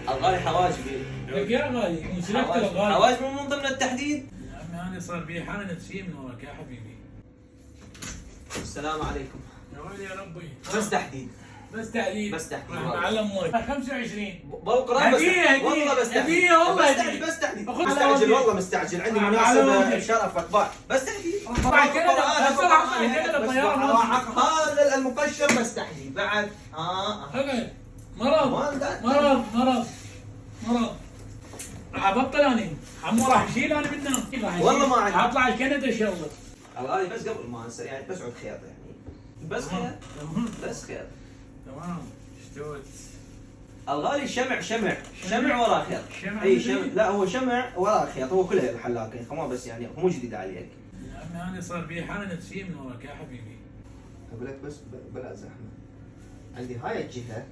الغالي حواجبي. لك يا غالي مسلكت الغالي. حواجبي من ضمن التحديد. يا عمي انا صار بي حاله نفسيه من وراك يا حبيبي. السلام عليكم. يا ولي يا ربي. بس تحديد. بس تحديد. بس تحديد. على امك 25 بالقران. هديه والله بس تحديد. هديه والله بس تحديد. بس تحديد. أخذ على مستعجل وجهي. والله مستعجل، عندي على مناسبة وجهي. شرفك بعد. بس تحديد. بعد كده هذا المقشر بس تحديد بعد. مرض راح ابطل انا. عمو راح اشيل انا منه. والله ما عندي. اطلع الكندا ان شاء الله. الغالي بس قبل ما انسى يعني بس عود خياطة يعني. بس خياطة. بس خياطة. تمام اشتوت. الغالي شمع وراه خيط. شمع اي مثلي؟ شمع، لا هو شمع وراه خيط، هو كله الحلاقين ما بس يعني مو جديد عليك. يا عمي انا صار بي حاله نفسيه من وراك يا حبيبي. اقول لك بس بلا زحمه. عندي هاي الجهه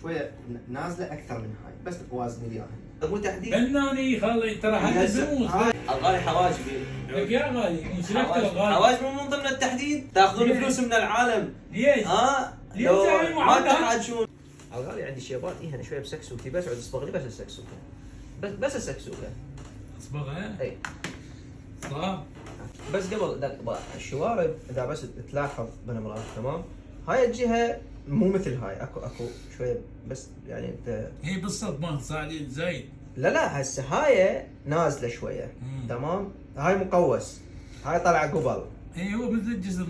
شويه نازله اكثر من هاي، بس وازني لي اياها. مو تحديد. بناني خلي ترى حد الزموس. الغالي حواجبي. لك يا غالي مسلكت الغالي. حواجبي من ضمن التحديد. تاخذون فلوس من العالم. ليش؟ لو ليش ما تحاجون. الغالي عندي شيبات هنا شويه بسكسوكي، بس عود اصبغ لي بس السكسوكه. بس السكسوكه. اصبغها؟ اي. صعب. بس قبل الشوارب اذا بس تلاحظ بالامراض تمام. هاي الجهه مو مثل هاي، اكو شويه بس يعني انت. هي بالصدق ما صاعدين زايد. لا هسه هاي نازله شويه. تمام. هاي مقوس، هاي طالعه قبل. اي هو مثل الجسر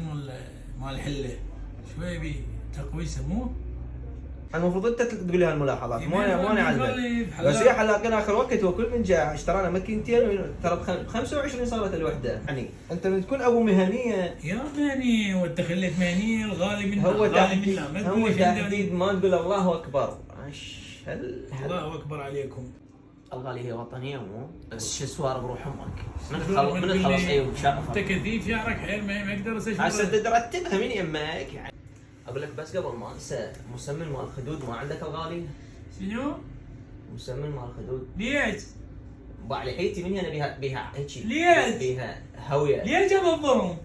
مال الحله شوي بي تقويسه مو؟ المفروض انت تقول لي هالملاحظات، مو انا علمك. حلاق. بس يا حلاقين اخر وقت هو كل من جاء اشترانا ماكينتين ترى ب 25 صارت الوحده. يعني انت من تكون ابو مهنيه. يا مهني وانت خليت مهنيه الغالي منها. هو الغالي تحديد، منها. ما هو تقول لي تحديد، ما تقول الله اكبر. الله اكبر عليكم. الغالي هي وطنيه مو بس شو سوار بروح امك. من خلص ايوه شرف. انت كثيف شعرك حيل ما يقدر يسوي. هسه ترتبها من يمك يعني. اقول لك بس قبل ما انسى، مسمن مال الخدود ما عندك الغالي؟ شنو؟ مسمن مال الخدود. ليش؟ لحيتي من هنا بيها هيك. ليش؟ بيها هويه. ليش ابضرهم؟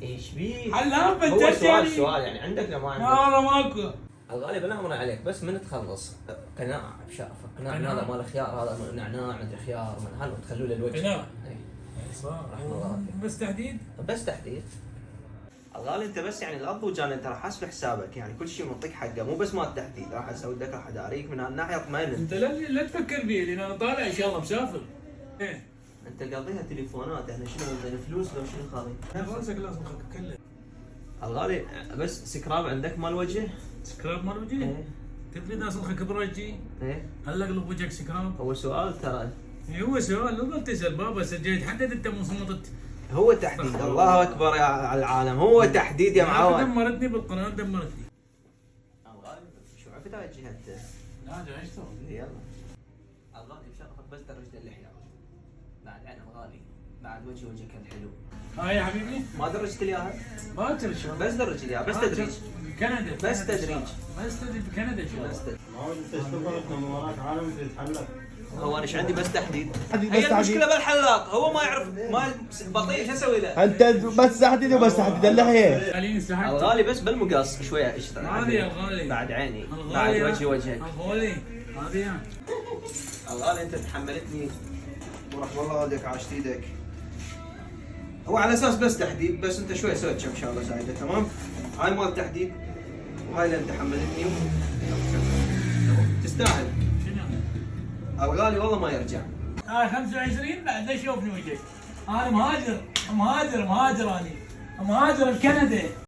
ايش بيه؟ حلاق هو بنتج يعني. سؤال يعني عندك لو ما عندك؟ لا والله ماكو. الغالي بنامر عليك بس من تخلص قناع بشرفك. قناع هذا مال خيار، هذا نعناع مدري خيار من هذا تخلوه للوجه. قناع. اي صار رحمة الله فيك. بس تحديد؟ بس تحديد. الغالي انت بس يعني الاب وجان انت راح حاسب حسابك يعني كل شيء منطيك حقه، مو بس مال التحديد، راح اسوي لك راح اداريك من هالناحيه اطمئن. انت لا تفكر بي لان انا طالع ان شاء الله مسافر. ايه انت قضيها تليفونات، احنا شنو بدنا فلوس لو شنو خالي؟ راسك لازم تتكلم. الغالي بس سكراب عندك مال وجه؟ سكراب مال وجهي؟ ايه تبي ناس مخك بوجهي؟ ايه هل اقلب وجهك سكراب؟ هو سؤال ترى. هو سؤال لو تسال بابا سجل تحدد انت مو صمتت. هو تحديد. الله اكبر يا العالم، هو تحديد يا معود. دمرتني بالقران دمرتني. الغالي شو عرفت هاي الجهه؟ لا جايشتو. يلا. الغالي بشرفك بس درجة اللحية. بعد عين الغالي، بعد وجهك الحلو. هاي يا حبيبي ما درجت لي اياها؟ ما ادري شو. بس درجت لي اياها، بس تدريج. كندا بس تدريج. بس تدريج بكندا ان شاء الله. بس تدريج. معود انت اشتغلت من وراك عالم تتحلق. هو انا ايش عندي بس تحديد؟ تحديد بس هي تحديد. المشكلة بالحلاق، هو ما يعرف ما بطيء شو اسوي له؟ انت بس تحديد وبس تحديد اللحيه. خليني سحبت. الغالي بس بالمقص شوية اشتغل. هذه يا الغالي. بعد عيني، الغالي بعد وجهك. الغالي هذه يا. الغالي انت تحملتني ورحم الله والديك عاشت ايدك. هو على اساس بس تحديد، بس انت شوي سويت كم شغله زايده تمام؟ هاي مال تحديد وهاي اللي انت حملتني تستاهل. شنو؟ الغالي والله ما يرجع. هاي 25 بعد لا شوفني وجهك. انا مهاجر انا مهاجر لكندا.